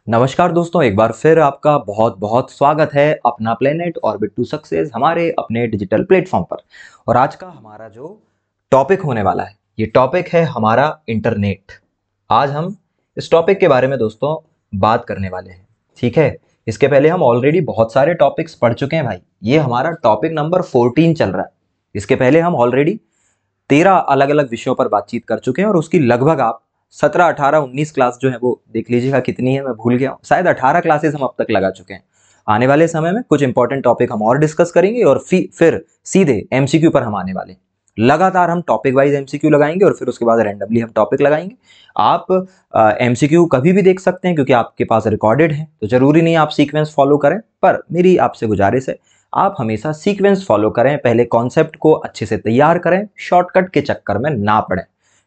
नमस्कार दोस्तों, एक बार फिर आपका बहुत बहुत स्वागत है अपना प्लेनेट ऑर्बिट टू सक्सेस हमारे अपने डिजिटल प्लेटफॉर्म पर। और आज का हमारा जो टॉपिक होने वाला है, ये टॉपिक है हमारा इंटरनेट। आज हम इस टॉपिक के बारे में दोस्तों बात करने वाले हैं। ठीक है, इसके पहले हम ऑलरेडी बहुत सारे टॉपिक्स पढ़ चुके हैं भाई। ये हमारा टॉपिक नंबर 14 चल रहा है। इसके पहले हम ऑलरेडी 13 अलग अलग विषयों पर बातचीत कर चुके हैं और उसकी लगभग आप 17, 18, 19 क्लास जो है वो देख लीजिएगा कितनी है, मैं भूल गया हूँ। शायद 18 क्लासेस हम अब तक लगा चुके हैं। आने वाले समय में कुछ इंपॉर्टेंट टॉपिक हम और डिस्कस करेंगे और फिर सीधे एमसीक्यू पर हम आने वाले हैं। लगातार हम टॉपिक वाइज एमसीक्यू लगाएंगे और फिर उसके बाद रैंडमली हम टॉपिक लगाएंगे। आप एमसीक्यू कभी भी देख सकते हैं क्योंकि आपके पास रिकॉर्डेड है, तो जरूरी नहीं आप सीक्वेंस फॉलो करें, पर मेरी आपसे गुजारिश है आप हमेशा सीक्वेंस फॉलो करें। पहले कॉन्सेप्ट को अच्छे से तैयार करें, शॉर्टकट के चक्कर में ना पड़ें।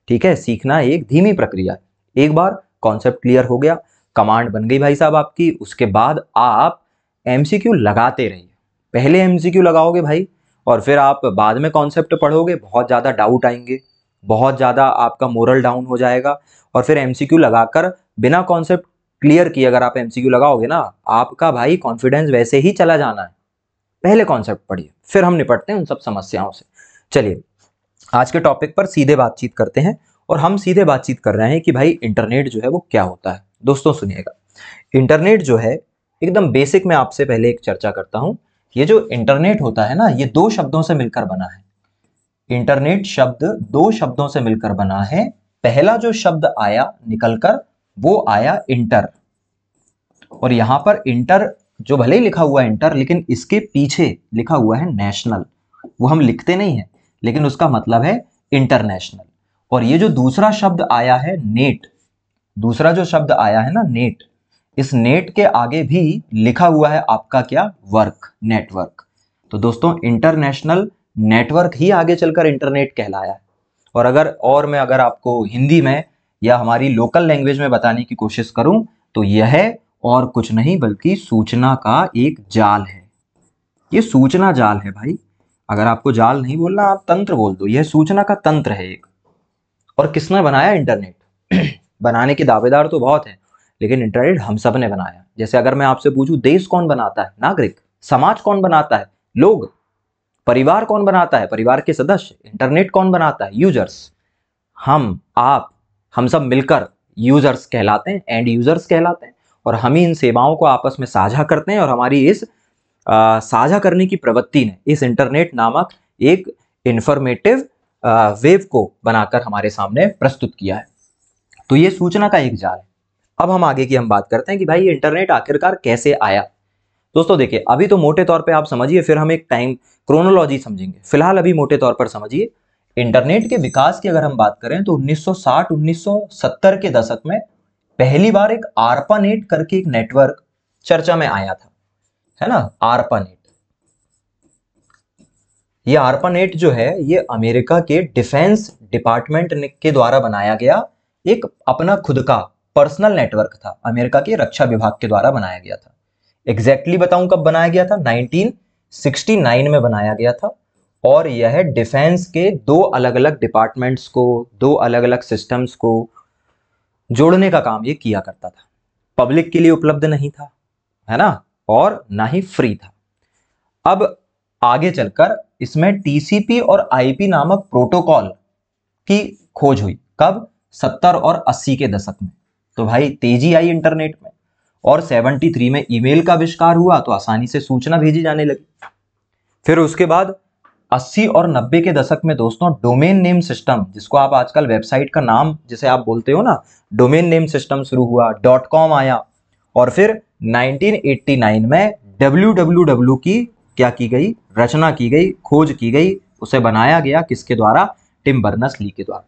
ठीक है, सीखना एक धीमी प्रक्रिया है। एक बार कॉन्सेप्ट क्लियर हो गया, कमांड बन गई भाई साहब आपकी, उसके बाद आप एमसीक्यू लगाते रहिए। पहले एमसीक्यू लगाओगे भाई और फिर आप बाद में कॉन्सेप्ट पढ़ोगे, बहुत ज़्यादा डाउट आएंगे, बहुत ज़्यादा आपका मोरल डाउन हो जाएगा। और फिर एमसीक्यू लगाकर बिना कॉन्सेप्ट क्लियर किए अगर आप एमसीक्यू लगाओगे ना, आपका भाई कॉन्फिडेंस वैसे ही चला जाना है। पहले कॉन्सेप्ट पढ़िए, फिर हम निपटते हैं उन सब समस्याओं से। चलिए आज के टॉपिक पर सीधे बातचीत करते हैं। और हम सीधे बातचीत कर रहे हैं कि भाई इंटरनेट जो है वो क्या होता है। दोस्तों सुनिएगा, इंटरनेट जो है एकदम बेसिक में आपसे पहले एक चर्चा करता हूं। ये जो इंटरनेट होता है ना, ये दो शब्दों से मिलकर बना है। इंटरनेट शब्द दो शब्दों से मिलकर बना है। पहला जो शब्द आया निकलकर वो आया इंटर। और यहां पर इंटर जो भले ही लिखा हुआ है इंटर, लेकिन इसके पीछे लिखा हुआ है नेशनल। वो हम लिखते नहीं है लेकिन उसका मतलब है इंटरनेशनल। और ये जो दूसरा शब्द आया है नेट, दूसरा जो शब्द आया है ना नेट, इस नेट के आगे भी लिखा हुआ है आपका क्या, वर्क, नेटवर्क। तो दोस्तों इंटरनेशनल नेटवर्क ही आगे चलकर इंटरनेट कहलाया है। और अगर आपको हिंदी में या हमारी लोकल लैंग्वेज में बताने की कोशिश करूं तो यह और कुछ नहीं बल्कि सूचना का एक जाल है। ये सूचना जाल है भाई। अगर आपको जाल नहीं बोलना, आप तंत्र बोल दो। यह सूचना का तंत्र है एक। और किसने बनाया इंटरनेट? बनाने के दावेदार तो बहुत हैं, लेकिन इंटरनेट हम सब ने बनाया। जैसे अगर मैं आपसे पूछूं देश कौन बनाता है, नागरिक। समाज कौन बनाता है, लोग। परिवार कौन बनाता है, परिवार के सदस्य। इंटरनेट कौन बनाता है, यूजर्स। हम, आप, हम सब मिलकर यूजर्स कहलाते हैं, एंड यूजर्स कहलाते हैं। और हम ही इन सेवाओं को आपस में साझा करते हैं। और हमारी इस साझा करने की प्रवृत्ति ने इस इंटरनेट नामक एक इंफॉर्मेटिव वेव को बनाकर हमारे सामने प्रस्तुत किया है। तो ये सूचना का एक जाल है। अब हम आगे की बात करते हैं कि भाई ये इंटरनेट आखिरकार कैसे आया। दोस्तों देखिए, अभी तो मोटे तौर पे आप समझिए, फिर हम एक टाइम क्रोनोलॉजी समझेंगे। फिलहाल अभी मोटे तौर पर समझिए। इंटरनेट के विकास की अगर हम बात करें तो 1960-1970 के दशक में पहली बार एक आर्पानेट करके एक नेटवर्क चर्चा में आया था, है ना, आर्पानेट। ये आर्पानेट जो है ये अमेरिका के डिफेंस डिपार्टमेंट के द्वारा बनाया गया एक अपना खुद का पर्सनल नेटवर्क था। अमेरिका के रक्षा विभाग के द्वारा बनाया गया था। एग्जैक्टली बताऊं कब बनाया गया था, 1969 में बनाया गया था। और यह डिफेंस के दो अलग अलग डिपार्टमेंट्स को, दो अलग अलग सिस्टम्स को जोड़ने का काम ये किया करता था। पब्लिक के लिए उपलब्ध नहीं था, है ना, और ना ही फ्री था। अब आगे चलकर इसमें टीसीपी और आईपी नामक प्रोटोकॉल की खोज हुई। कब? 70 और 80 के दशक में। तो भाई तेजी आई इंटरनेट में। और 73 में ईमेल का आविष्कार हुआ तो आसानी से सूचना भेजी जाने लगी। फिर उसके बाद 80 और 90 के दशक में दोस्तों डोमेन नेम सिस्टम, जिसको आप आजकल वेबसाइट का नाम जिसे आप बोलते हो ना, डोमेन नेम सिस्टम शुरू हुआ, .com आया। और फिर 1989 में www की क्या की गई, रचना की गई, खोज की गई। उसे बनाया गया किसके द्वारा, टिम बर्नर्स-ली के द्वारा।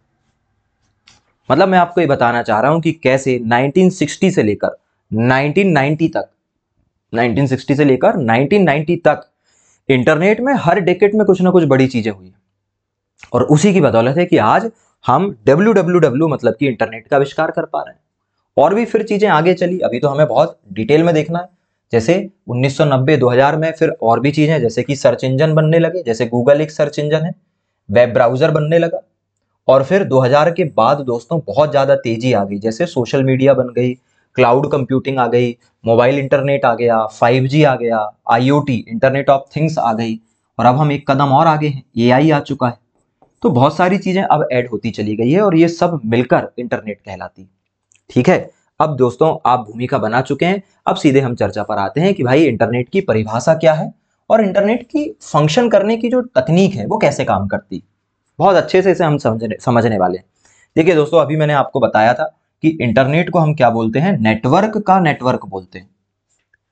मतलब मैं आपको ये बताना चाह रहा हूं कि कैसे 1960 से लेकर 1990 तक, 1960 से लेकर 1990 तक इंटरनेट में हर डेकेड में कुछ ना कुछ बड़ी चीजें हुई। और उसी की बदौलत है कि आज हम www मतलब कि इंटरनेट का आविष्कार कर पा रहे हैं। और भी फिर चीजें आगे चली, अभी तो हमें बहुत डिटेल में देखना है। जैसे 1990-2000 में फिर और भी चीजें, जैसे कि सर्च इंजन बनने लगे। जैसे गूगल एक सर्च इंजन है, वेब ब्राउजर बनने लगा। और फिर 2000 के बाद दोस्तों बहुत ज्यादा तेजी आ गई, जैसे सोशल मीडिया बन गई, क्लाउड कंप्यूटिंग आ गई, मोबाइल इंटरनेट आ गया, 5G आ गया, IoT इंटरनेट ऑफ थिंग्स आ गई, और अब हम एक कदम और आगे हैं, AI आ चुका है। तो बहुत सारी चीजें अब ऐड होती चली गई है और ये सब मिलकर इंटरनेट कहलाती है। ठीक है, अब दोस्तों आप भूमिका बना चुके हैं, अब सीधे हम चर्चा पर आते हैं कि भाई इंटरनेट की परिभाषा क्या है और इंटरनेट की फंक्शन करने की जो तकनीक है वो कैसे काम करती है। बहुत अच्छे से इसे हम समझने वाले हैं। देखिए दोस्तों, अभी मैंने आपको बताया था कि इंटरनेट को हम क्या बोलते हैं, नेटवर्क का नेटवर्क बोलते हैं।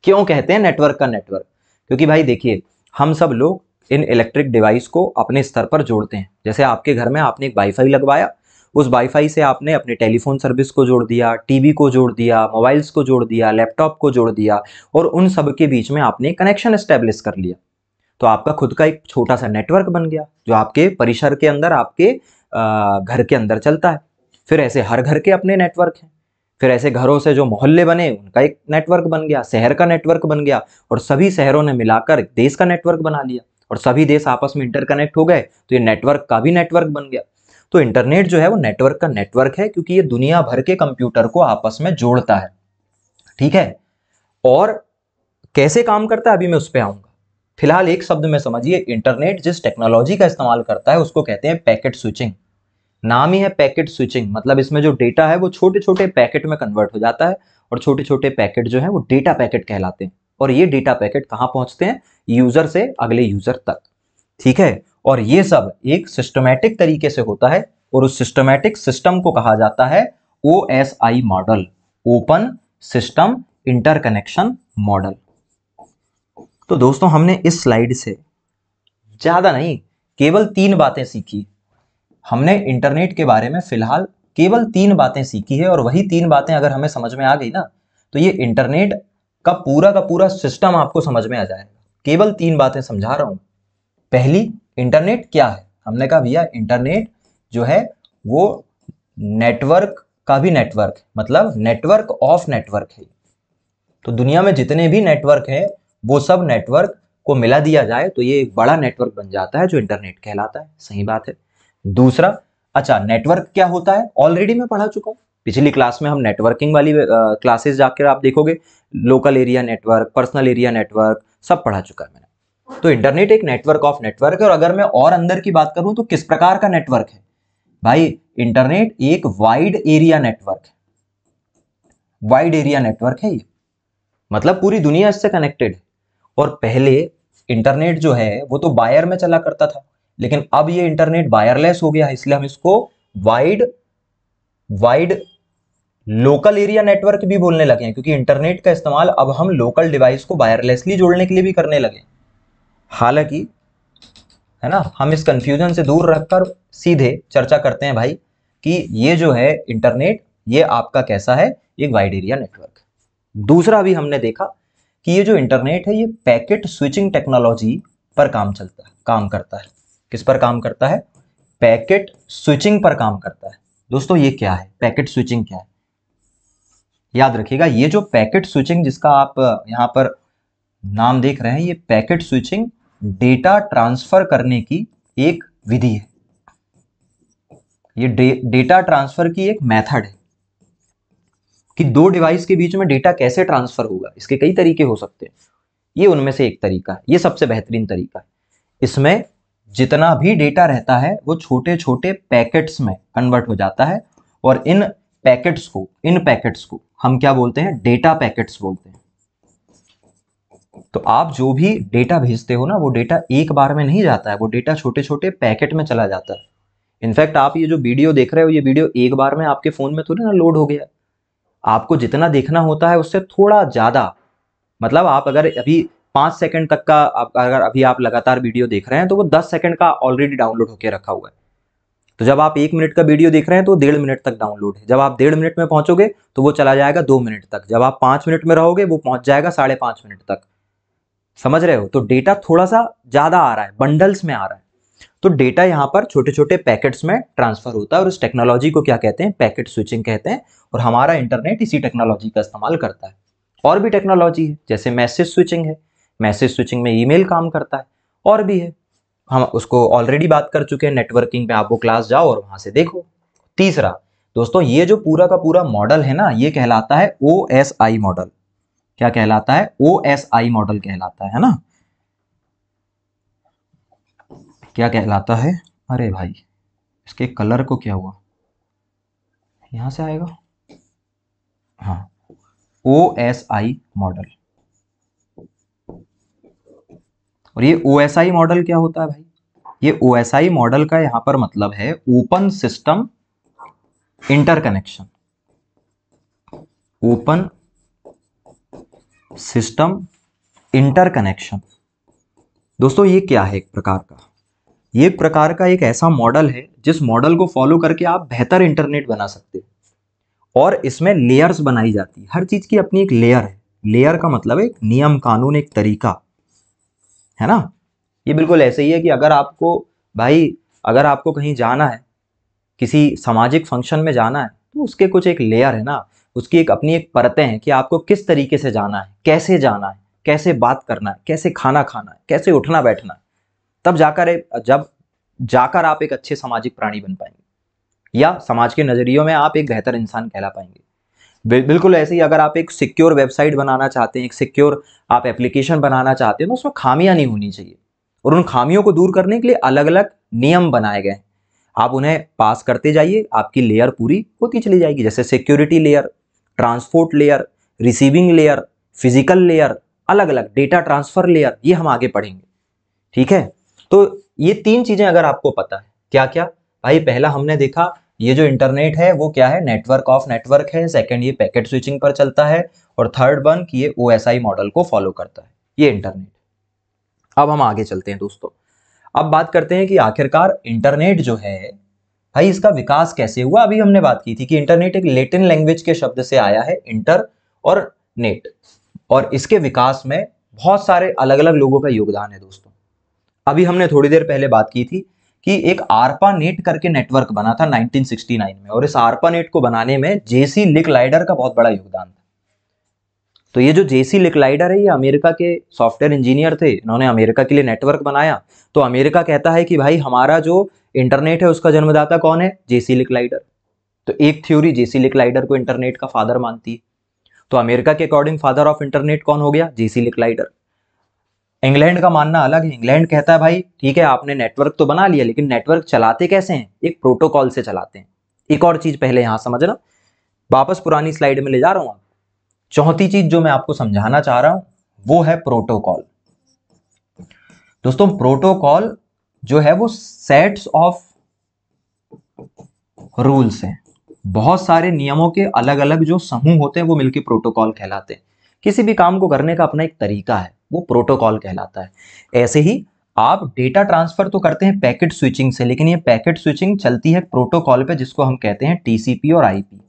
क्यों कहते हैं नेटवर्क का नेटवर्क? क्योंकि भाई देखिए, हम सब लोग इन इलेक्ट्रिक डिवाइस को अपने स्तर पर जोड़ते हैं। जैसे आपके घर में आपने एक वाईफाई लगवाया, उस वाईफाई से आपने अपने टेलीफोन सर्विस को जोड़ दिया, टीवी को जोड़ दिया, मोबाइल्स को जोड़ दिया, लैपटॉप को जोड़ दिया, और उन सब के बीच में आपने कनेक्शन एस्टेब्लिश कर लिया। तो आपका खुद का एक छोटा सा नेटवर्क बन गया जो आपके परिसर के अंदर, आपके घर के अंदर चलता है। फिर ऐसे हर घर के अपने नेटवर्क हैं, फिर ऐसे घरों से जो मोहल्ले बने उनका एक नेटवर्क बन गया, शहर का नेटवर्क बन गया, और सभी शहरों ने मिलाकर देश का नेटवर्क बना लिया, और सभी देश आपस में इंटरकनेक्ट हो गए तो ये नेटवर्क का भी नेटवर्क बन गया। तो इंटरनेट जो है वो नेटवर्क का नेटवर्क है, क्योंकि ये दुनिया भर के कंप्यूटर को आपस में जोड़ता है। ठीक है, और कैसे काम करता है अभी मैं उस पर आऊंगा। फिलहाल एक शब्द में समझिए, इंटरनेट जिस टेक्नोलॉजी का इस्तेमाल करता है उसको कहते हैं पैकेट स्विचिंग। नाम ही है पैकेट स्विचिंग, मतलब इसमें जो डेटा है वो छोटे छोटे पैकेट में कन्वर्ट हो जाता है, और छोटे छोटे पैकेट जो है वो डेटा पैकेट कहलाते हैं, और ये डेटा पैकेट कहाँ पहुंचते हैं, यूजर से अगले यूजर तक। ठीक है, और ये सब एक सिस्टमैटिक तरीके से होता है, और उस सिस्टमैटिक सिस्टम को कहा जाता है OSI model, open system interconnection model. तो दोस्तों हमने इस स्लाइड से ज्यादा नहीं, केवल 3 बातें सीखी। हमने इंटरनेट के बारे में फिलहाल केवल 3 बातें सीखी है, और वही 3 बातें अगर हमें समझ में आ गई ना, तो ये इंटरनेट का पूरा सिस्टम आपको समझ में आ जाएगा। केवल 3 बातें समझा रहा हूं। पहली, इंटरनेट क्या है? हमने कहा भैया इंटरनेट जो है वो नेटवर्क का भी नेटवर्क, मतलब नेटवर्क ऑफ नेटवर्क है। तो दुनिया में जितने भी नेटवर्क हैं वो सब नेटवर्क को मिला दिया जाए तो ये एक बड़ा नेटवर्क बन जाता है जो इंटरनेट कहलाता है। सही बात है। दूसरा, अच्छा नेटवर्क क्या होता है ऑलरेडी मैं पढ़ा चुका हूँ, पिछली क्लास में हम नेटवर्किंग वाली क्लासेस जाकर आप देखोगे, local area network, personal area network सब पढ़ा चुका है मैंने। तो इंटरनेट एक नेटवर्क ऑफ नेटवर्क है, और अगर मैं और अंदर की बात करूं तो किस प्रकार का नेटवर्क है भाई, इंटरनेट एक वाइड एरिया नेटवर्क है। वाइड एरिया नेटवर्क है ये, मतलब पूरी दुनिया इससे कनेक्टेड है। और पहले इंटरनेट जो है वो तो वायर में चला करता था, लेकिन अब ये इंटरनेट वायरलेस हो गया है, इसलिए हम इसको वाइड लोकल एरिया नेटवर्क भी बोलने लगे हैं, क्योंकि इंटरनेट का इस्तेमाल अब हम लोकल डिवाइस को वायरलेसली जोड़ने के लिए भी करने लगे। हालांकि है ना, हम इस कंफ्यूजन से दूर रखकर सीधे चर्चा करते हैं भाई कि ये जो है इंटरनेट, ये आपका कैसा है, एक वाइड एरिया नेटवर्क। दूसरा भी हमने देखा कि ये जो इंटरनेट है ये पैकेट स्विचिंग टेक्नोलॉजी पर काम करता है। किस पर काम करता है? पैकेट स्विचिंग पर काम करता है। दोस्तों ये क्या है, पैकेट स्विचिंग क्या है? याद रखिएगा, ये जो पैकेट स्विचिंग जिसका आप यहां पर नाम देख रहे हैं, ये पैकेट स्विचिंग डेटा ट्रांसफर करने की एक विधि है। ये डेटा ट्रांसफर की एक मेथड है कि दो डिवाइस के बीच में डेटा कैसे ट्रांसफर होगा। इसके कई तरीके हो सकते हैं, ये उनमें से एक तरीका है, ये सबसे बेहतरीन तरीका है। इसमें जितना भी डेटा रहता है वो छोटे छोटे पैकेट्स में कन्वर्ट हो जाता है, और इन पैकेट्स को हम क्या बोलते हैं, डेटा पैकेट्स बोलते हैं। तो आप जो भी डेटा भेजते हो ना, वो डेटा एक बार में नहीं जाता है, वो डेटा छोटे छोटे पैकेट में चला जाता है। इनफैक्ट आप ये जो वीडियो देख रहे हो, ये वीडियो एक बार में आपके फोन में थोड़ी ना लोड हो गया। आपको जितना देखना होता है उससे थोड़ा ज्यादा, मतलब आप अगर अभी 5 सेकंड तक का अगर अभी आप लगातार वीडियो देख रहे हैं तो वो 10 सेकंड का ऑलरेडी डाउनलोड होकर रखा हुआ है। तो जब आप 1 मिनट का वीडियो देख रहे हैं तो 1.5 मिनट तक डाउनलोड है। जब आप 1.5 मिनट में पहुंचोगे तो वो चला जाएगा 2 मिनट तक। जब आप 5 मिनट में रहोगे वो पहुंच जाएगा 5.5 मिनट तक। समझ रहे हो? तो डेटा थोड़ा सा ज्यादा आ रहा है, बंडल्स में आ रहा है। तो डेटा यहाँ पर छोटे छोटे पैकेट्स में ट्रांसफर होता है, और इस टेक्नोलॉजी को क्या कहते हैं, पैकेट स्विचिंग कहते हैं। और हमारा इंटरनेट इसी टेक्नोलॉजी का इस्तेमाल करता है। और भी टेक्नोलॉजी है, जैसे मैसेज स्विचिंग है, मैसेज स्विचिंग में ईमेल काम करता है, और भी है, हम उसको ऑलरेडी बात कर चुके हैं नेटवर्किंग पे, आप वो क्लास जाओ और वहां से देखो। तीसरा, दोस्तों ये जो पूरा का पूरा मॉडल है ना, ये कहलाता है OSI मॉडल। क्या कहलाता है? OSI मॉडल कहलाता है ना। क्या कहलाता है? अरे भाई इसके कलर को क्या हुआ, यहां से आएगा, हाँ, OSI मॉडल। और ये OSI मॉडल क्या होता है भाई? ये OSI मॉडल का यहां पर मतलब है open system interconnection. Open system interconnection. दोस्तों ये क्या है? एक प्रकार का, ये एक प्रकार का एक ऐसा मॉडल है जिस मॉडल को फॉलो करके आप बेहतर इंटरनेट बना सकते हो। और इसमें लेयर्स बनाई जाती है, हर चीज की अपनी एक लेयर है। लेयर का मतलब एक नियम कानून, एक तरीका है ना। ये बिल्कुल ऐसे ही है कि अगर आपको भाई, अगर आपको कहीं जाना है, किसी सामाजिक फंक्शन में जाना है, तो उसके कुछ एक लेयर है ना, उसकी एक अपनी एक परतें हैं कि आपको किस तरीके से जाना है, कैसे जाना है, कैसे बात करना है, कैसे खाना खाना है, कैसे उठना बैठना है। तब जाकर जब जाकर आप एक अच्छे सामाजिक प्राणी बन पाएंगे, या समाज के नजरियों में आप एक बेहतर इंसान कहला पाएंगे। बिल्कुल ऐसे ही अगर आप एक सिक्योर वेबसाइट बनाना चाहते हैं, एक सिक्योर आप एप्लीकेशन बनाना चाहते हैं, तो उसमें खामियां नहीं होनी चाहिए। और उन खामियों को दूर करने के लिए अलग अलग नियम बनाए गए हैं। आप उन्हें पास करते जाइए, आपकी लेयर पूरी होती चली जाएगी। जैसे security layer, transport layer, receiving layer, physical layer, अलग अलग डेटा ट्रांसफर लेयर, ये हम आगे पढ़ेंगे। ठीक है, तो ये तीन चीजें अगर आपको पता है, क्या क्या भाई? पहला हमने देखा ये जो इंटरनेट है वो क्या है? नेटवर्क ऑफ नेटवर्क है। सेकंड, ये पैकेट स्विचिंग पर चलता है। और थर्ड वन कि ये OSI मॉडल को फॉलो करता है, ये इंटरनेट। अब हम आगे चलते हैं दोस्तों। अब बात करते हैं कि आखिरकार इंटरनेट जो है भाई, इसका विकास कैसे हुआ। अभी हमने बात की थी कि इंटरनेट एक लैटिन लैंग्वेज के शब्द से आया है, इंटर और नेट। और इसके विकास में बहुत सारे अलग अलग लोगों का योगदान है दोस्तों। अभी हमने थोड़ी देर पहले बात की थी कि एक आरपा नेट करके नेटवर्क बना था 1969 में, और इस आरपा नेट को बनाने में जेसी लिकलाइडर का बहुत बड़ा योगदान था। तो ये जो जेसी लिकलाइडर है, ये अमेरिका के सॉफ्टवेयर इंजीनियर थे, इन्होंने अमेरिका के लिए नेटवर्क बनाया। तो अमेरिका कहता है कि भाई हमारा जो इंटरनेट है उसका जन्मदाता कौन है? जेसी लिकलाइडर। तो एक थ्योरी जेसी लिकलाइडर को इंटरनेट का फादर मानती है। तो अमेरिका के अकॉर्डिंग फादर ऑफ इंटरनेट कौन हो गया? जेसी लिकलाइडर। इंग्लैंड का मानना अलग है। इंग्लैंड कहता है भाई ठीक है, आपने नेटवर्क तो बना लिया, लेकिन नेटवर्क चलाते कैसे हैं? एक प्रोटोकॉल से चलाते हैं। एक और चीज पहले यहां समझना, वापस पुरानी स्लाइड में ले जा रहा हूं। चौथी चीज जो मैं आपको समझाना चाह रहा हूं वो है प्रोटोकॉल। दोस्तों प्रोटोकॉल जो है वो सेट्स ऑफ रूल्स हैं। बहुत सारे नियमों के अलग अलग जो समूह होते हैं वो मिलकर प्रोटोकॉल कहलाते हैं। किसी भी काम को करने का अपना एक तरीका है, वो प्रोटोकॉल कहलाता है। ऐसे ही आप डेटा ट्रांसफर तो करते हैं पैकेट स्विचिंग से, लेकिन ये पैकेट स्विचिंग चलती है प्रोटोकॉल पे, जिसको हम कहते हैं TCP और IP,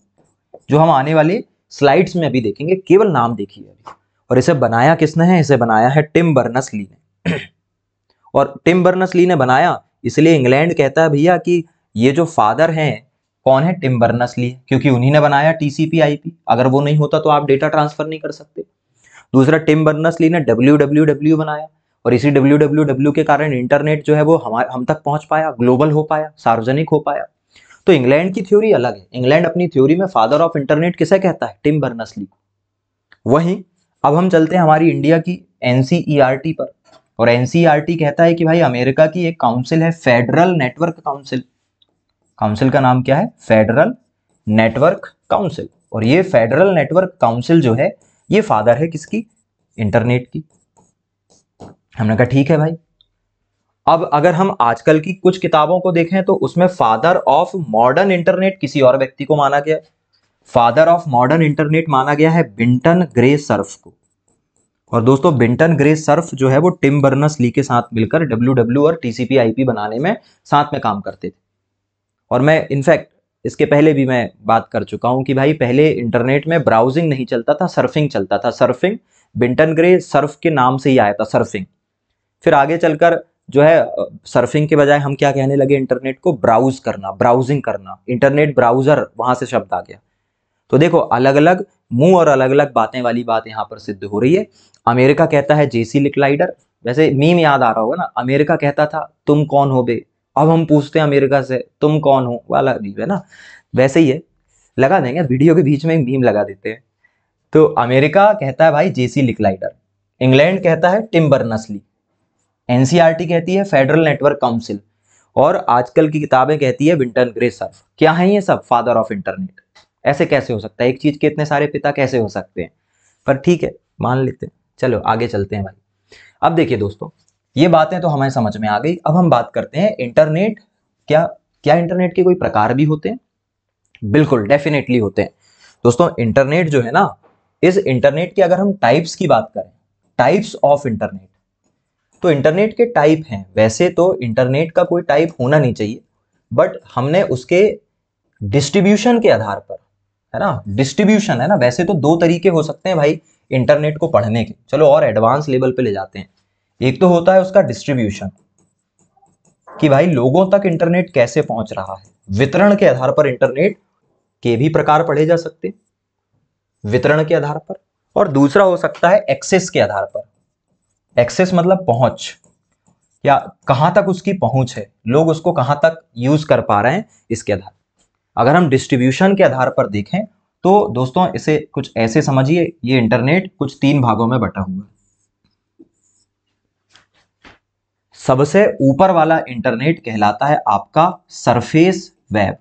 जो हम आने वाले स्लाइड्स में अभी देखेंगे। केवल नाम देखिए अभी। और इसे बनाया किसने है? इसे बनाया है टिम बर्नर्स-ली ने। और टिम बर्नर्स-ली ने बनाया, इसलिए इंग्लैंड कहता है भैया कि ये जो फादर हैं कौन है? टिम बर्नर्स-ली, क्योंकि उन्हीं ने बनाया TCP IP। अगर वो नहीं होता तो आप डेटा ट्रांसफर नहीं कर सकते। दूसरा, टिम बर्नर्स-ली ने WWW बनाया, और इसी WWW के कारण इंटरनेट जो है वो हम तक पहुंच पाया, ग्लोबल हो पाया, सार्वजनिक हो पाया। तो इंग्लैंड की थ्योरी अलग है। इंग्लैंड अपनी थ्योरी में फादर ऑफ इंटरनेट किसे कहता है? Tim Berners Lee. वहीं अब हम चलते हैं हमारी इंडिया की NCERT पर। और NCERT कहता है कि भाई अमेरिका की एक काउंसिल है, फेडरल नेटवर्क काउंसिल। काउंसिल का नाम क्या है? Federal network council. और ये फेडरल नेटवर्क काउंसिल जो है ये फादर है किसकी? इंटरनेट की। हमने कहा ठीक है भाई। अब अगर हम आजकल की कुछ किताबों को देखें तो उसमें फादर ऑफ मॉडर्न इंटरनेट किसी और व्यक्ति को माना गया। फादर ऑफ मॉडर्न इंटरनेट माना गया है बिंटन ग्रे सर्फ को। और दोस्तों बिंटन ग्रे सर्फ जो है वो टिम बर्नर्स-ली के साथ मिलकर WW और TCP IP बनाने में साथ में काम करते थे। और मैं इनफैक्ट इसके पहले भी मैं बात कर चुका हूं कि भाई पहले इंटरनेट में ब्राउजिंग नहीं चलता था, सर्फिंग चलता था। सर्फिंग बिंटन ग्रे सर्फ के नाम से ही आया था, सर्फिंग। फिर आगे चलकर जो है सर्फिंग के बजाय हम क्या कहने लगे? इंटरनेट को ब्राउज करना, ब्राउजिंग करना, इंटरनेट ब्राउजर, वहां से शब्द आ गया। तो देखो अलग अलग मुंह और अलग अलग बातें वाली बात यहाँ पर सिद्ध हो रही है। अमेरिका कहता है जेसी लिकलाइडर। वैसे मीम याद आ रहा होगा ना, अमेरिका कहता था तुम कौन हो बे, अब हम पूछते हैं अमेरिका से तुम कौन हो, वाला अजीब है ना। वैसे ही है, लगा देंगे, वीडियो के बीच में एक मीम लगा देते हैं। तो अमेरिका कहता है भाई जेसी लिकलाइडर, इंग्लैंड कहता है टिम बर्नर्स-ली, एनसीईआरटी कहती है फेडरल नेटवर्क काउंसिल, और आजकल की किताबें कहती है विंटन ग्रे सर्फ। क्या है ये सब? Father of internet. ऐसे कैसे हो सकता है? एक चीज के इतने सारे पिता कैसे हो सकते हैं? पर ठीक है, मान लेते हैं। चलो आगे चलते हैं भाई। अब देखिए दोस्तों, ये बातें तो हमें समझ में आ गई। अब हम बात करते हैं इंटरनेट। क्या क्या इंटरनेट के कोई प्रकार भी होते हैं? बिल्कुल, डेफिनेटली होते हैं दोस्तों। इंटरनेट जो है ना, इस इंटरनेट की अगर हम टाइप्स की बात करें, टाइप्स ऑफ इंटरनेट, तो इंटरनेट के टाइप हैं। वैसे तो इंटरनेट का कोई टाइप होना नहीं चाहिए, बट हमने उसके डिस्ट्रीब्यूशन के आधार पर, है ना, डिस्ट्रीब्यूशन है ना, वैसे तो दो तरीके हो सकते हैं भाई इंटरनेट को पढ़ने के। चलो और एडवांस लेवल पे ले जाते हैं। एक तो होता है उसका डिस्ट्रीब्यूशन, कि भाई लोगों तक इंटरनेट कैसे पहुंच रहा है। वितरण के आधार पर इंटरनेट के भी प्रकार पढ़े जा सकते हैं, वितरण के आधार पर। और दूसरा हो सकता है एक्सेस के आधार पर। एक्सेस मतलब पहुंच, या कहां तक उसकी पहुंच है, लोग उसको कहां तक यूज कर पा रहे हैं, इसके आधार। अगर हम डिस्ट्रीब्यूशन के आधार पर देखें तो दोस्तों इसे कुछ ऐसे समझिए, ये इंटरनेट कुछ तीन भागों में बटा हुआ है। सबसे ऊपर वाला इंटरनेट कहलाता है आपका सरफेस वेब।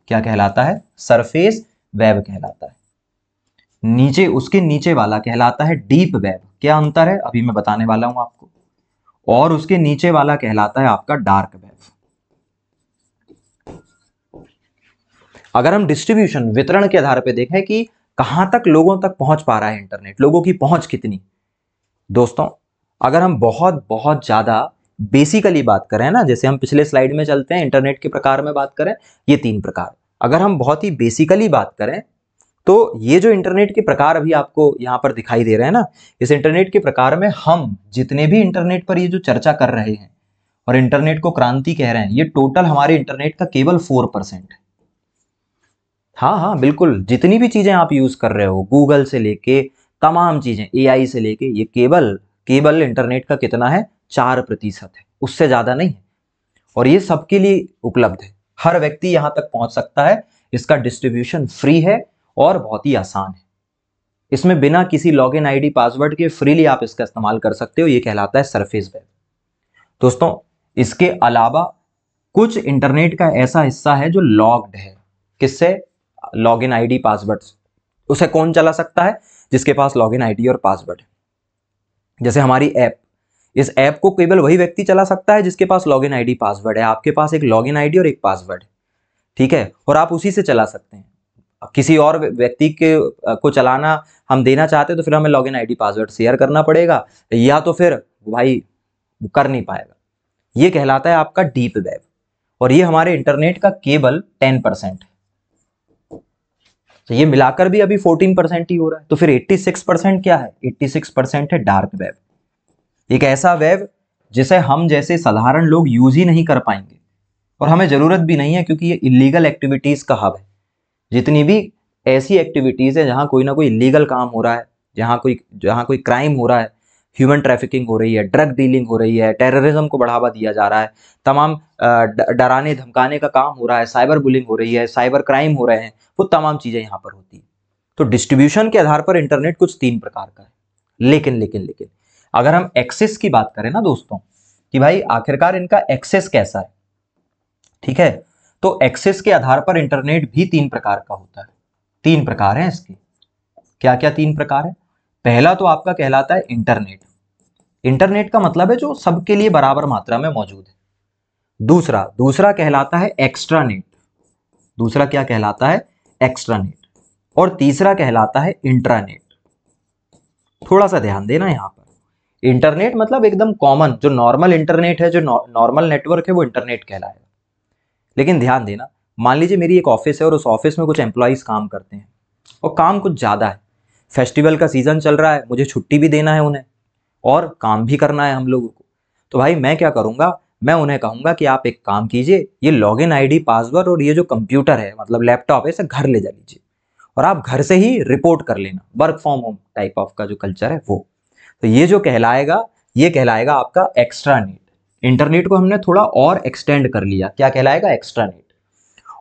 क्या कहलाता है? सरफेस वेब कहलाता है। नीचे, उसके नीचे वाला कहलाता है डीप वेब। क्या अंतर है अभी मैं बताने वाला हूं आपको। और उसके नीचे वाला कहलाता है आपका डार्क वेब। अगर हम डिस्ट्रीब्यूशन, वितरण के आधार पर देखें कि कहां तक लोगों तक पहुंच पा रहा है इंटरनेट, लोगों की पहुंच कितनी, दोस्तों अगर हम बहुत बहुत ज्यादा बेसिकली बात करें ना, जैसे हम पिछले स्लाइड में चलते हैं, इंटरनेट के प्रकार में बात करें, ये तीन प्रकार। अगर हम बहुत ही बेसिकली बात करें तो ये जो इंटरनेट के प्रकार अभी आपको यहां पर दिखाई दे रहे हैं ना, इस इंटरनेट के प्रकार में हम जितने भी इंटरनेट पर ये जो चर्चा कर रहे हैं और इंटरनेट को क्रांति कह रहे हैं, ये टोटल हमारे इंटरनेट का केवल 4% है। हाँ हाँ बिल्कुल, जितनी भी चीजें आप यूज कर रहे हो, गूगल से लेके तमाम चीजें, एआई से लेके, ये केवल केवल इंटरनेट का कितना है? 4% है, उससे ज्यादा नहीं है। और ये सबके लिए उपलब्ध है, हर व्यक्ति यहां तक पहुंच सकता है। इसका डिस्ट्रीब्यूशन फ्री है और बहुत ही आसान है। इसमें बिना किसी लॉगिन आईडी पासवर्ड के फ्रीली आप इसका इस्तेमाल कर सकते हो। ये कहलाता है सरफेस वेब। दोस्तों इसके अलावा कुछ इंटरनेट का ऐसा हिस्सा है जो लॉग्ड है। किससे? Login ID password. उसे कौन चला सकता है? जिसके पास लॉगिन आईडी और पासवर्ड है। जैसे हमारी ऐप, इस ऐप को केवल वही व्यक्ति चला सकता है जिसके पास लॉगिन आईडी पासवर्ड है। आपके पास एक लॉगिन आईडी और एक पासवर्ड है, ठीक है, और आप उसी से चला सकते हैं। अब किसी और व्यक्ति के को चलाना हम देना चाहते हैं तो फिर हमें लॉगिन आईडी पासवर्ड शेयर करना पड़ेगा, या तो फिर भाई वो कर नहीं पाएगा। ये कहलाता है आपका डीप वेब, और ये हमारे इंटरनेट का केवल 10% है। तो ये मिलाकर भी अभी 14% ही हो रहा है। तो फिर 86% क्या है? 86% है डार्क वेब। एक ऐसा वेब जिसे हम जैसे साधारण लोग यूज ही नहीं कर पाएंगे, और हमें जरूरत भी नहीं है, क्योंकि ये इलीगल एक्टिविटीज का हब है। जितनी भी ऐसी एक्टिविटीज है जहां कोई ना कोई इलीगल काम हो रहा है, जहां कोई क्राइम हो रहा है, ह्यूमन ट्रैफिकिंग हो रही है, ड्रग डीलिंग हो रही है, टेररिज्म को बढ़ावा दिया जा रहा है, तमाम डराने धमकाने का काम हो रहा है, साइबर बुलिंग हो रही है, साइबर क्राइम हो रहे हैं, वो तमाम चीजें यहाँ पर होती है। तो डिस्ट्रीब्यूशन के आधार पर इंटरनेट कुछ तीन प्रकार का है। लेकिन लेकिन लेकिन अगर हम एक्सेस की बात करें ना दोस्तों, कि भाई आखिरकार इनका एक्सेस कैसा है, ठीक है, तो एक्सेस के आधार पर इंटरनेट भी तीन प्रकार का होता है। तीन प्रकार हैं इसके। क्या क्या तीन प्रकार है? पहला तो आपका कहलाता है इंटरनेट। इंटरनेट का मतलब है जो सबके लिए बराबर मात्रा में मौजूद है। दूसरा कहलाता है एक्स्ट्रानेट। दूसरा क्या कहलाता है? एक्स्ट्रानेट। और तीसरा कहलाता है इंट्रानेट। थोड़ा सा ध्यान देना यहां पर। इंटरनेट मतलब एकदम कॉमन, जो नॉर्मल इंटरनेट है, जो नॉर्मल नेटवर्क है, वो इंटरनेट कहलाएगा। लेकिन ध्यान देना, मान लीजिए मेरी एक ऑफिस है और उस ऑफिस में कुछ एम्प्लॉइज काम करते हैं, और काम कुछ ज़्यादा है। फेस्टिवल का सीजन चल रहा है, मुझे छुट्टी भी देना है उन्हें और काम भी करना है हम लोगों को। तो भाई मैं क्या करूँगा, मैं उन्हें कहूँगा कि आप एक काम कीजिए, ये लॉगिन आईडी पासवर्ड और ये जो कंप्यूटर है, मतलब लैपटॉप है, इसे घर ले जा लीजिए और आप घर से ही रिपोर्ट कर लेना। Work from home type of का जो कल्चर है वो। तो ये जो कहलाएगा, ये कहलाएगा आपका एक्स्ट्रानेट। इंटरनेट को हमने थोड़ा और एक्सटेंड कर लिया। क्या कहलाएगा? एक्स्ट्रानेट।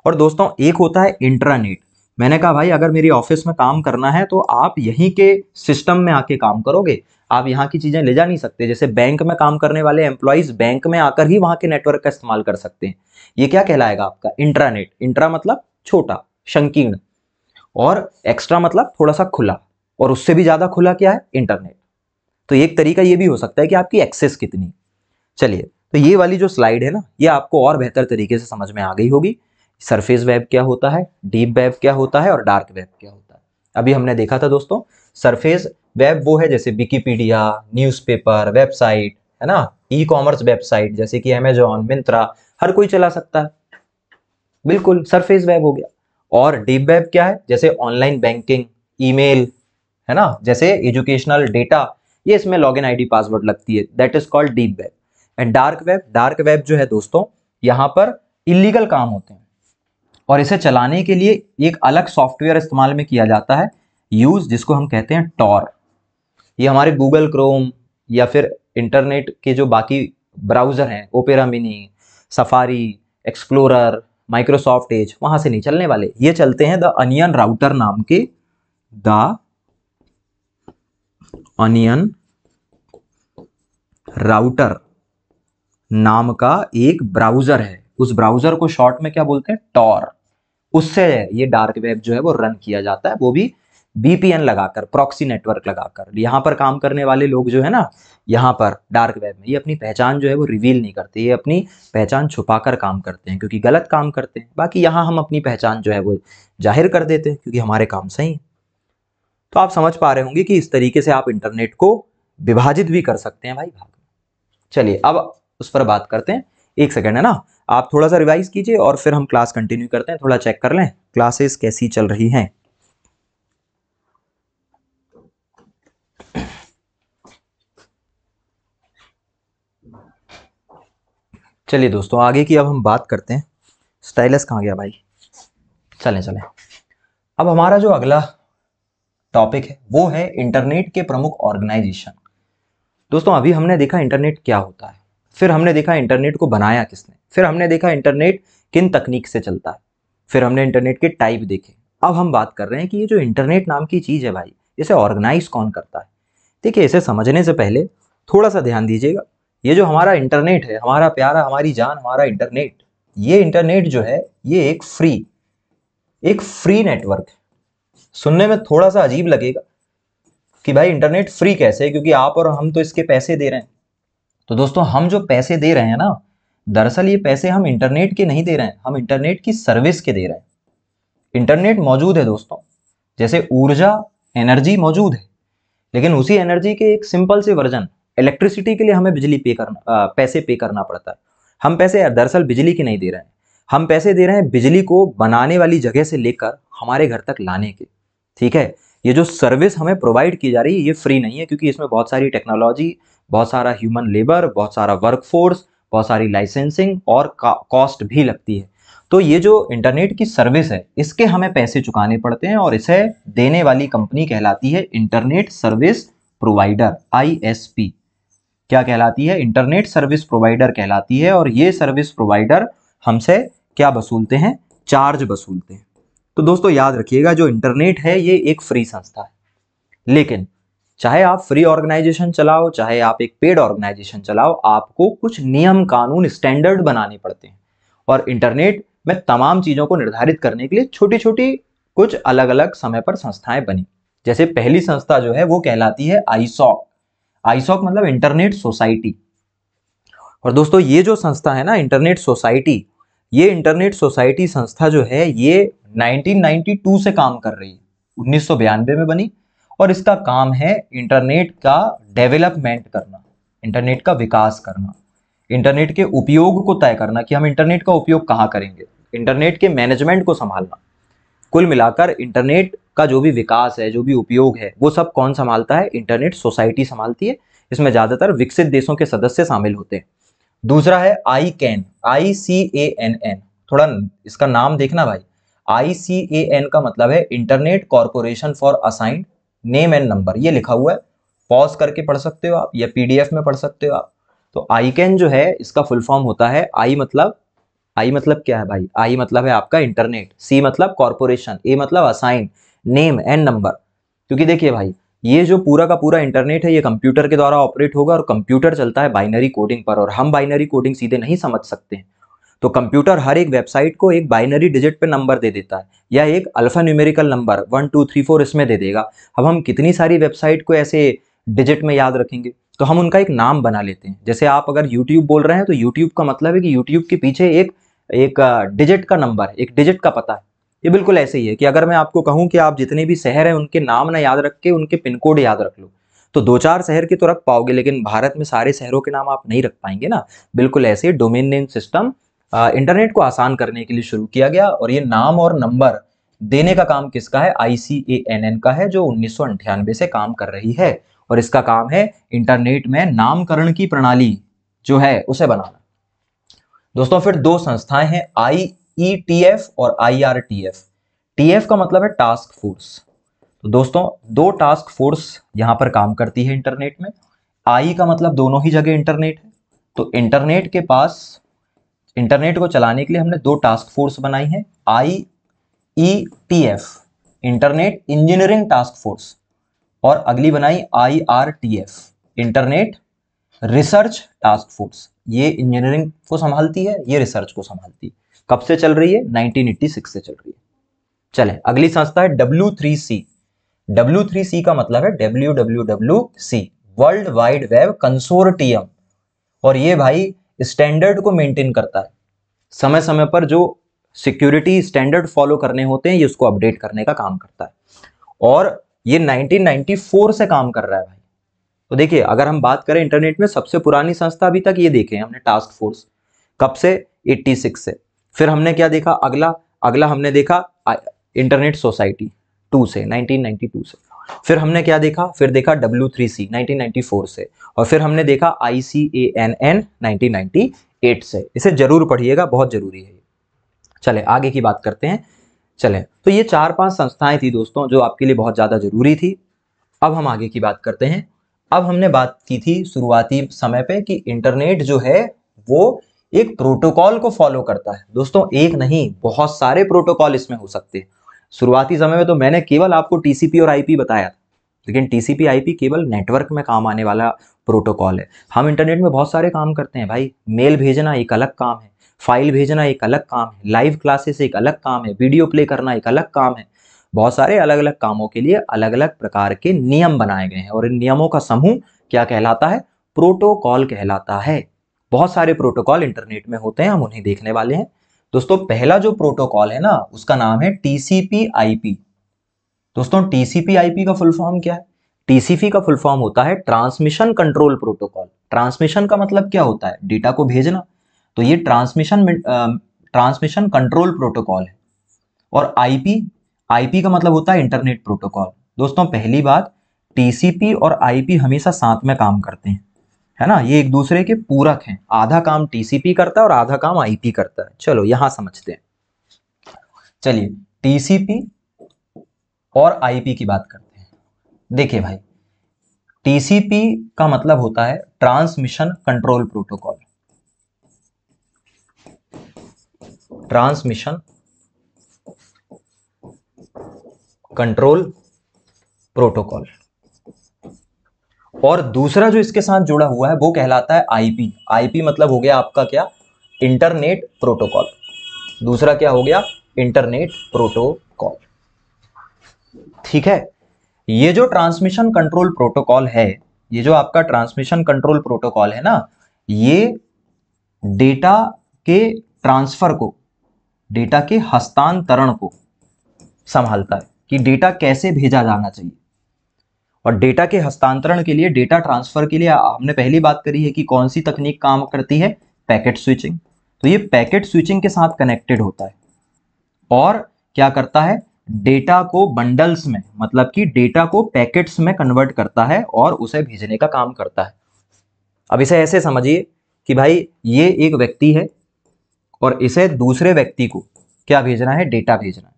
और दोस्तों एक होता है इंट्रानेट, मैंने कहा भाई अगर मेरी ऑफिस में काम करना है तो आप यहीं के सिस्टम में आके काम करोगे, आप यहाँ की चीजें ले जा नहीं सकते। जैसे बैंक में काम करने वाले एम्प्लॉइज बैंक में आकर ही वहां के नेटवर्क का इस्तेमाल कर सकते हैं। ये क्या कहलाएगा आपका इंट्रानेट। इंट्रा मतलब छोटा, संकीर्ण, और एक्स्ट्रा मतलब थोड़ा सा खुला, और उससे भी ज्यादा खुला क्या है, इंटरनेट। तो एक तरीका ये भी हो सकता है कि आपकी एक्सेस कितनी। चलिए, तो ये वाली जो स्लाइड है ना, ये आपको और बेहतर तरीके से समझ में आ गई होगी। सरफेस वेब क्या होता है, डीप वेब क्या होता है, और डार्क वेब क्या होता है। अभी हमने देखा था दोस्तों, सरफेस वेब वो है जैसे विकिपीडिया, न्यूज़पेपर, वेबसाइट, है ना, ई कॉमर्स वेबसाइट जैसे कि अमेजॉन, मिंत्रा, हर कोई चला सकता है, बिल्कुल सरफेस वेब हो गया। और डीप वेब क्या है, जैसे ऑनलाइन बैंकिंग, ईमेल, है ना, जैसे एजुकेशनल डेटा, ये इसमें लॉगिन आईडी पासवर्ड लगती है, that is called deep web. And dark web, dark web जो है दोस्तों, यहाँ पर इलीगल काम होते हैं और इसे चलाने के लिए एक अलग सॉफ्टवेयर इस्तेमाल में किया जाता है, यूज, जिसको हम कहते हैं टॉर। ये हमारे गूगल क्रोम या फिर इंटरनेट के जो बाकी ब्राउजर हैं, opera mini, safari, explorer, Microsoft Edge, वहां से नहीं चलने वाले। ये चलते हैं द अनियन राउटर नाम के, द अनियन राउटर नाम का एक ब्राउजर है, उस ब्राउजर को शॉर्ट में क्या बोलते हैं, टॉर। उससे ये डार्क वेब जो है वो रन किया जाता है, वो भी VPN लगाकर, प्रॉक्सी नेटवर्क लगाकर। यहाँ पर काम करने वाले लोग जो है ना, यहाँ पर डार्क वेब में, ये अपनी पहचान जो है वो रिवील नहीं करते, ये अपनी पहचान छुपाकर काम करते हैं क्योंकि गलत काम करते हैं। बाकी यहाँ हम अपनी पहचान जो है वो जाहिर कर देते हैं क्योंकि हमारे काम सही है। तो आप समझ पा रहे होंगे कि इस तरीके से आप इंटरनेट को विभाजित भी कर सकते हैं भाई भाग में। चलिए अब उस पर बात करते हैं। एक सेकंड है ना, आप थोड़ा सा रिवाइज कीजिए और फिर हम क्लास कंटिन्यू करते हैं। थोड़ा चेक कर लें क्लासेस कैसी चल रही हैं। चलिए दोस्तों, आगे की अब हम बात करते हैं। स्टाइलस कहाँ गया भाई, चलें चलें। अब हमारा जो अगला टॉपिक है वो है इंटरनेट के प्रमुख ऑर्गेनाइजेशन। दोस्तों अभी हमने देखा इंटरनेट क्या होता है, फिर हमने देखा इंटरनेट को बनाया किसने, फिर हमने देखा इंटरनेट किन तकनीक से चलता है, फिर हमने इंटरनेट के टाइप देखे। अब हम बात कर रहे हैं कि ये जो इंटरनेट नाम की चीज़ है भाई, इसे ऑर्गेनाइज कौन करता है। देखिए, इसे समझने से पहले थोड़ा सा ध्यान दीजिएगा। ये जो हमारा इंटरनेट है, हमारा प्यारा, हमारी जान, हमारा इंटरनेट, ये इंटरनेट जो है ये एक फ्री नेटवर्क है। सुनने में थोड़ा सा अजीब लगेगा कि भाई इंटरनेट फ्री कैसे है, क्योंकि आप और हम तो इसके पैसे दे रहे हैं। तो दोस्तों, हम जो पैसे दे रहे हैं ना, दरअसल ये पैसे हम इंटरनेट के नहीं दे रहे हैं, हम इंटरनेट की सर्विस के दे रहे हैं। इंटरनेट मौजूद है दोस्तों, जैसे ऊर्जा, एनर्जी मौजूद है, लेकिन उसी एनर्जी के एक सिंपल से वर्जन, इलेक्ट्रिसिटी के लिए हमें पैसे पे करना पड़ता है। हम पैसे दरअसल बिजली के नहीं दे रहे हैं, हम पैसे दे रहे हैं बिजली को बनाने वाली जगह से लेकर हमारे घर तक लाने के। ठीक है, ये जो सर्विस हमें प्रोवाइड की जा रही है ये फ्री नहीं है, क्योंकि इसमें बहुत सारी टेक्नोलॉजी, बहुत सारा ह्यूमन लेबर, बहुत सारा वर्कफोर्स, बहुत सारी लाइसेंसिंग और कॉस्ट भी लगती है। तो ये जो इंटरनेट की सर्विस है इसके हमें पैसे चुकाने पड़ते हैं, और इसे देने वाली कंपनी कहलाती है इंटरनेट सर्विस प्रोवाइडर, ISP। क्या कहलाती है, इंटरनेट सर्विस प्रोवाइडर कहलाती है। और ये सर्विस प्रोवाइडर हमसे क्या वसूलते हैं, चार्ज वसूलते हैं। तो दोस्तों याद रखिएगा, जो इंटरनेट है ये एक फ्री संस्था है, लेकिन चाहे आप फ्री ऑर्गेनाइजेशन चलाओ, चाहे आप एक पेड ऑर्गेनाइजेशन चलाओ, आपको कुछ नियम कानून स्टैंडर्ड बनाने पड़ते हैं। और इंटरनेट में तमाम चीजों को निर्धारित करने के लिए छोटी छोटी कुछ अलग अलग समय पर संस्थाएं बनी। जैसे पहली संस्था जो है वो कहलाती है आईसॉक। आईसॉक मतलब इंटरनेट सोसाइटी। और दोस्तों ये जो संस्था है ना, इंटरनेट सोसाइटी, ये इंटरनेट सोसाइटी संस्था जो है ये 1992 से काम कर रही है, 1992 में बनी। और इसका काम है इंटरनेट का डेवलपमेंट करना, इंटरनेट का विकास करना, इंटरनेट के उपयोग को तय करना कि हम इंटरनेट का उपयोग कहाँ करेंगे, इंटरनेट के मैनेजमेंट को संभालना। कुल मिलाकर इंटरनेट का जो भी विकास है, जो भी उपयोग है, वो सब कौन संभालता है, इंटरनेट सोसाइटी संभालती है। इसमें ज्यादातर विकसित देशों के सदस्य शामिल होते हैं। दूसरा है ICANN, ICANN, थोड़ा इसका नाम देखना भाई। ICAN का मतलब है internet corporation for assigned name and number, ये लिखा हुआ है, पॉज करके पढ़ सकते हो आप या PDF में पढ़ सकते हो आप। तो ICANN जो है इसका फुल फॉर्म होता है, I मतलब आई मतलब क्या है भाई? आई मतलब है आपका इंटरनेट, सी मतलब कॉर्पोरेशन, ए मतलब असाइन, नेम एंड नंबर। क्योंकि देखिए भाई, ये जो पूरा का पूरा इंटरनेट है ये कंप्यूटर के द्वारा ऑपरेट होगा, और कंप्यूटर चलता है बाइनरी कोडिंग पर, और हम बाइनरी कोडिंग सीधे नहीं समझ सकते हैं। तो कंप्यूटर हर एक वेबसाइट को एक बाइनरी डिजिट पे नंबर दे देता है, या एक अल्फा न्यूमेरिकल नंबर 1 2 3 4 इसमें दे देगा। अब हम कितनी सारी वेबसाइट को ऐसे डिजिट में याद रखेंगे? तो हम उनका एक नाम बना लेते हैं। जैसे आप अगर यूट्यूब बोल रहे हैं तो यूट्यूब का मतलब है कि यूट्यूब के पीछे एक एक डिजिट का नंबर है, एक डिजिट का पता है। ये बिल्कुल ऐसे ही है कि अगर मैं आपको कहूं कि आप जितने भी शहर हैं उनके नाम ना याद रख के उनके पिन कोड याद रख लो, तो दो चार शहर के तो रख पाओगे, लेकिन भारत में सारे शहरों के नाम आप नहीं रख पाएंगे ना। बिल्कुल ऐसे डोमेन नेम सिस्टम इंटरनेट को आसान करने के लिए शुरू किया गया, और ये नाम और नंबर देने का काम किसका है? ICANN का है, जो 1998 से काम कर रही है, और इसका काम है इंटरनेट में नामकरण की प्रणाली जो है उसे बनाना। दोस्तों फिर दो संस्थाएं हैं, IETF और IRTF। TF का मतलब है टास्क फोर्स। तो दोस्तों दो टास्क फोर्स यहां पर काम करती है इंटरनेट में। आई का मतलब दोनों ही जगह इंटरनेट है, तो इंटरनेट के पास इंटरनेट को चलाने के लिए हमने दो टास्क फोर्स बनाई है, IETF internet engineering task force, और अगली बनाई IRTF internet research task force. ये इंजीनियरिंग को संभालती है, ये रिसर्च को संभालती है। कब से चल रही है? 1986 से चल रही है। चले अगली संस्था है W3C। W3C का मतलब है WWWC, world wide web consortium, और ये भाई स्टैंडर्ड को मेंटेन करता है। समय समय पर जो सिक्योरिटी स्टैंडर्ड फॉलो करने होते हैं ये उसको अपडेट करने का काम करता है, और ये 1994 से काम कर रहा है भाई। तो देखिए अगर हम बात करें इंटरनेट में सबसे पुरानी संस्था अभी तक ये देखे हमने टास्क फोर्स, कब से? 86 से। फिर हमने क्या देखा? अगला अगला हमने देखा इंटरनेट सोसाइटी 2 से, 1992 से। फिर हमने क्या देखा? फिर देखा W3C 1994 से, और फिर हमने देखा ICANN 1998 से। इसे जरूर पढ़िएगा, बहुत जरूरी है। चले आगे की बात करते हैं। चले तो ये 4-5 संस्थाएं थी दोस्तों जो आपके लिए बहुत ज्यादा जरूरी थी। अब हम आगे की बात करते हैं। अब हमने बात की थी शुरुआती समय पे कि इंटरनेट जो है वो एक प्रोटोकॉल को फॉलो करता है। दोस्तों एक नहीं, बहुत सारे प्रोटोकॉल इसमें हो सकते हैं। शुरुआती समय में तो मैंने केवल आपको TCP और IP बताया, लेकिन TCP IP केवल नेटवर्क में काम आने वाला प्रोटोकॉल है। हम इंटरनेट में बहुत सारे काम करते हैं भाई। मेल भेजना एक अलग काम है, फाइल भेजना एक अलग काम है, लाइव क्लासेस एक अलग काम है, वीडियो प्ले करना एक अलग काम है। बहुत सारे अलग अलग कामों के लिए अलग अलग प्रकार के नियम बनाए गए हैं, और इन नियमों का समूह क्या कहलाता है? प्रोटोकॉल कहलाता है। बहुत सारे प्रोटोकॉल इंटरनेट में होते हैं, हम उन्हें देखने वाले हैं। दोस्तों पहला जो प्रोटोकॉल है ना उसका नाम है TCP IP। दोस्तों TCP IP का फुल फॉर्म क्या है? TCP का फुल फॉर्म होता है ट्रांसमिशन कंट्रोल प्रोटोकॉल। ट्रांसमिशन का मतलब क्या होता है? डेटा को भेजना। तो ये ट्रांसमिशन कंट्रोल प्रोटोकॉल है। और आईपी का मतलब होता है इंटरनेट प्रोटोकॉल। दोस्तों पहली बात, टीसीपी और आईपी हमेशा साथ में काम करते हैं, है ना, ये एक दूसरे के पूरक हैं। आधा काम टीसीपी करता है और आधा काम आईपी करता है। चलो यहां समझते हैं। चलिए टीसीपी और आईपी की बात करते हैं। देखिए भाई, टीसीपी का मतलब होता है transmission control protocol. Transmission control protocol. और दूसरा जो इसके साथ जुड़ा हुआ है वो कहलाता है आईपी। आईपी मतलब हो गया आपका क्या? Internet protocol. दूसरा क्या हो गया? Internet protocol. ठीक है, ये जो ट्रांसमिशन कंट्रोल प्रोटोकॉल है, ये जो आपका ट्रांसमिशन कंट्रोल प्रोटोकॉल है ना, ये डेटा के ट्रांसफर को, डेटा के हस्तांतरण को संभालता है कि डेटा कैसे भेजा जाना चाहिए। और डेटा के हस्तांतरण के लिए, डेटा ट्रांसफर के लिए हमने पहली बात करी है कि कौन सी तकनीक काम करती है? Packet switching. तो ये पैकेट स्विचिंग के साथ कनेक्टेड होता है, और क्या करता है? डेटा को बंडल्स में, मतलब कि डेटा को पैकेट्स में कन्वर्ट करता है और उसे भेजने का काम करता है। अब इसे ऐसे समझिए कि भाई ये एक व्यक्ति है और इसे दूसरे व्यक्ति को क्या भेजना है? डेटा भेजना है।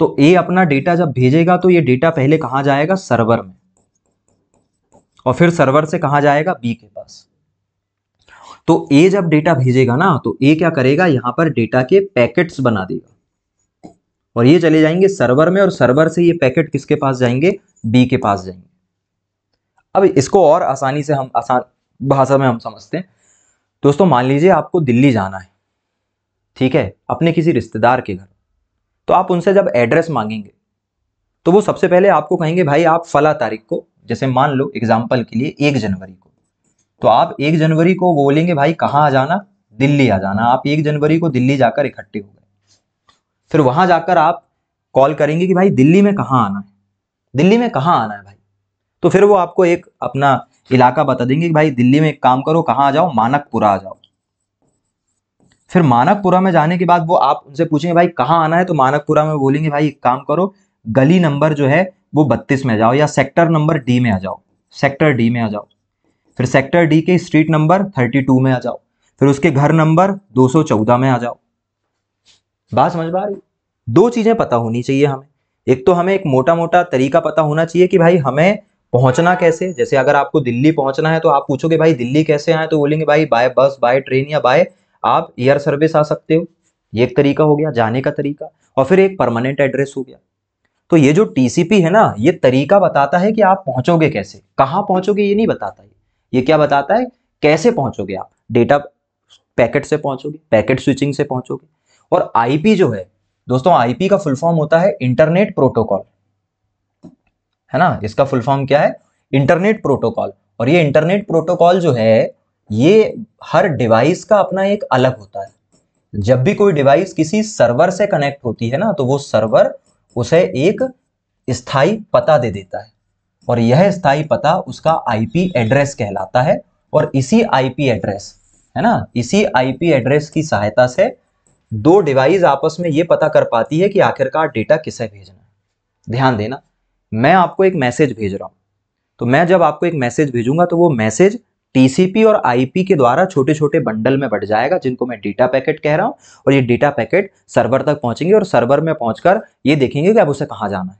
तो ए अपना डेटा जब भेजेगा तो ये डेटा पहले कहां जाएगा? सर्वर में, और फिर सर्वर से कहां जाएगा? बी के पास। तो ए जब डेटा भेजेगा ना, तो ए क्या करेगा, यहां पर डेटा के पैकेट्स बना देगा और ये चले जाएंगे सर्वर में, और सर्वर से ये पैकेट किसके पास जाएंगे, बी के पास जाएंगे। अब इसको और आसानी से हम आसान भाषा में हम समझते हैं। दोस्तों मान लीजिए आपको दिल्ली जाना है, ठीक है, अपने किसी रिश्तेदार के घर। तो आप उनसे जब एड्रेस मांगेंगे तो वो सबसे पहले आपको कहेंगे भाई आप फला तारीख को, जैसे मान लो एग्जाम्पल के लिए 1 जनवरी को, तो आप 1 जनवरी को बोलेंगे भाई कहाँ आ जाना, दिल्ली आ जाना। आप 1 जनवरी को दिल्ली जाकर इकट्ठे हो गए। फिर वहां जाकर आप कॉल करेंगे कि भाई दिल्ली में कहाँ आना है, दिल्ली में कहाँ आना है भाई। तो फिर वो आपको एक अपना इलाका बता देंगे कि भाई दिल्ली में एक काम करो, कहाँ आ जाओ, मानकपुरा आ जाओ। फिर मानकपुरा में जाने के बाद वो आप उनसे पूछेंगे भाई कहाँ आना है, तो मानकपुरा में बोलेंगे भाई एक काम करो, गली नंबर जो है वो 32 में आ जाओ, या सेक्टर नंबर डी में आ जाओ, सेक्टर डी में आ जाओ। फिर सेक्टर डी के स्ट्रीट नंबर 32 में आ जाओ। फिर उसके घर नंबर 214 में आ जाओ। बात समझ में आ रही? दो चीजें पता होनी चाहिए हमें। एक तो हमें एक मोटा मोटा तरीका पता होना चाहिए कि भाई हमें पहुंचना कैसे। जैसे अगर आपको दिल्ली पहुंचना है तो आप पूछोगे भाई दिल्ली कैसे आए, तो बोलेंगे भाई बाय बस, बाय ट्रेन, या बाय आप एयर सर्विस आ सकते हो। ये एक तरीका हो गया जाने का तरीका। और फिर एक परमानेंट एड्रेस हो गया। तो ये जो टीसीपी है ना, ये तरीका बताता है कि आप पहुंचोगे कैसे, कहां पहुंचोगे ये नहीं बताता है। ये क्या बताता है, कैसे पहुंचोगे आप, डेटा पैकेट से पहुंचोगे, पैकेट स्विचिंग से पहुंचोगे। और आईपी जो है दोस्तों, आईपी का फुल फॉर्म होता है इंटरनेट प्रोटोकॉल, है ना। इसका फुल फॉर्म क्या है, इंटरनेट प्रोटोकॉल। और ये इंटरनेट प्रोटोकॉल जो है ये हर डिवाइस का अपना एक अलग होता है। जब भी कोई डिवाइस किसी सर्वर से कनेक्ट होती है ना, तो वो सर्वर उसे एक स्थायी पता दे देता है, और यह स्थायी पता उसका आईपी एड्रेस कहलाता है। और इसी आईपी एड्रेस, है ना, इसी आईपी एड्रेस की सहायता से दो डिवाइस आपस में यह पता कर पाती है कि आखिरकार डेटा किसे भेजना है। ध्यान देना, मैं आपको एक मैसेज भेज रहा हूं, तो मैं जब आपको एक मैसेज भेजूंगा तो वो मैसेज टीसीपी और आईपी के द्वारा छोटे छोटे बंडल में बढ़ जाएगा, जिनको मैं डेटा पैकेट कह रहा हूं। और ये डेटा पैकेट सर्वर तक पहुंचेंगे, और सर्वर में पहुंचकर ये देखेंगे कि अब उसे कहां जाना है।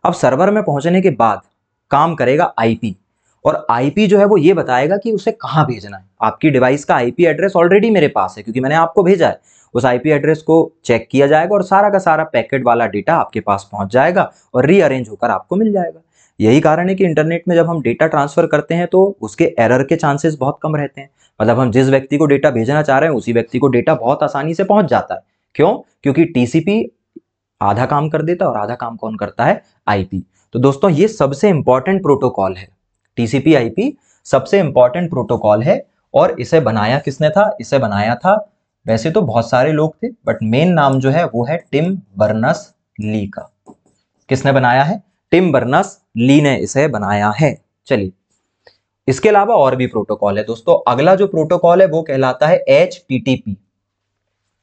अब सर्वर में पहुंचने के बाद काम करेगा आईपी, और आईपी जो है वो ये बताएगा कि उसे कहां भेजना है। आपकी डिवाइस का आईपी एड्रेस ऑलरेडी मेरे पास है, क्योंकि मैंने आपको भेजा है। उस आईपी एड्रेस को चेक किया जाएगा और सारा का सारा पैकेट वाला डेटा आपके पास पहुंच जाएगा और रीअरेंज होकर आपको मिल जाएगा। यही कारण है कि इंटरनेट में जब हम डेटा ट्रांसफर करते हैं तो उसके एरर के चांसेस बहुत कम रहते हैं। मतलब हम जिस व्यक्ति को डेटा भेजना चाह रहे हैं उसी व्यक्ति को डेटा बहुत आसानी से पहुंच जाता है। क्यों? क्योंकि टीसीपी आधा काम कर देता है और आधा काम कौन करता है, आईपी। तो दोस्तों ये सबसे इंपॉर्टेंट प्रोटोकॉल है, टीसीपी आईपी सबसे इंपॉर्टेंट प्रोटोकॉल है। और इसे बनाया किसने था? इसे बनाया था, वैसे तो बहुत सारे लोग थे, बट मेन नाम जो है वो है टिम बर्नर्स ली का। किसने बनाया है? टिम बर्नर्स ली ने इसे बनाया है। चलिए, इसके अलावा और भी प्रोटोकॉल है दोस्तों। अगला जो प्रोटोकॉल है वो कहलाता है HTTP।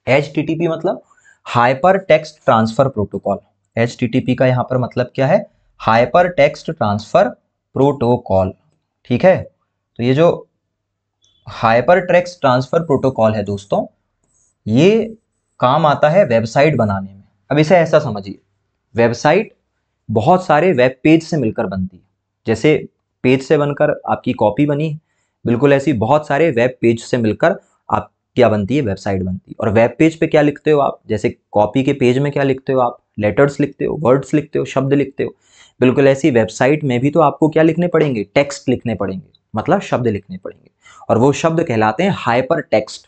HTTP मतलब hyper text transfer protocol. HTTP का यहां पर मतलब क्या है? Hyper text transfer protocol. ठीक है, तो ये जो हाइपर टेक्स्ट ट्रांसफर प्रोटोकॉल है दोस्तों, ये काम आता है वेबसाइट बनाने में। अब इसे ऐसा समझिए, वेबसाइट बहुत सारे वेब पेज से मिलकर बनती है। जैसे पेज से बनकर आपकी कॉपी बनी, बिल्कुल ऐसी बहुत सारे वेब पेज से मिलकर आप क्या बनती है, वेबसाइट बनती है। और वेब पेज पे क्या लिखते हो आप? जैसे कॉपी के पेज में क्या लिखते हो आप? लेटर्स लिखते हो, वर्ड्स लिखते हो, शब्द लिखते हो। बिल्कुल ऐसी वेबसाइट में भी तो आपको क्या लिखने पड़ेंगे? टेक्स्ट लिखने पड़ेंगे, मतलब शब्द लिखने पड़ेंगे, और वो शब्द कहलाते हैं हाइपर टेक्स्ट।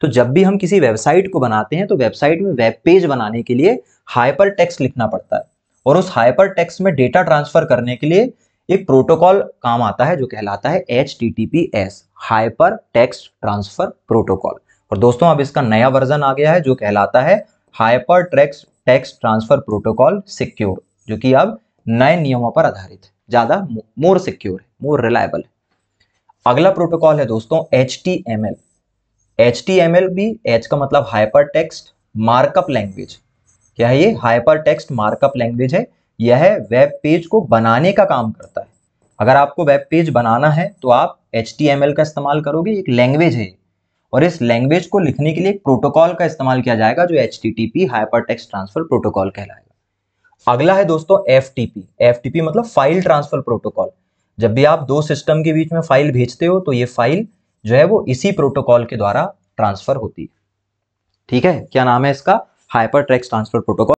तो जब भी हम किसी वेबसाइट को बनाते हैं तो वेबसाइट में वेब पेज बनाने के लिए हाइपर टेक्स्ट लिखना पड़ता है, और उस हाइपर टेक्स्ट में डेटा ट्रांसफर करने के लिए एक प्रोटोकॉल काम आता है जो कहलाता है HTTPS, hyper text transfer protocol. और दोस्तों अब इसका नया वर्जन आ गया है जो कहलाता है hyper text transfer protocol secure, जो कि अब नए नियमों पर आधारित है, ज्यादा मोर सिक्योर है, मोर रिलायबल है। अगला प्रोटोकॉल है दोस्तों HTML। HTML भी, H का मतलब हाइपर टेक्स्ट मार्कअप लैंग्वेज। क्या है ये? हाइपर टेक्स्ट मार्कअप लैंग्वेज है। यह वेब पेज को बनाने का काम करता है। अगर आपको वेब पेज बनाना है तो आप HTML का इस्तेमाल करोगे, एक लैंग्वेज है, और इस लैंग्वेज को लिखने के लिए एक प्रोटोकॉल का इस्तेमाल किया जाएगा जो HTTP hyper text transfer protocol कहलाएगा। अगला है दोस्तों FTP। FTP मतलब फाइल ट्रांसफर प्रोटोकॉल। जब भी आप दो सिस्टम के बीच में फाइल भेजते हो तो ये फाइल जो है वो इसी प्रोटोकॉल के द्वारा ट्रांसफर होती है। ठीक है, क्या नाम है इसका? Hyper text transfer protocol.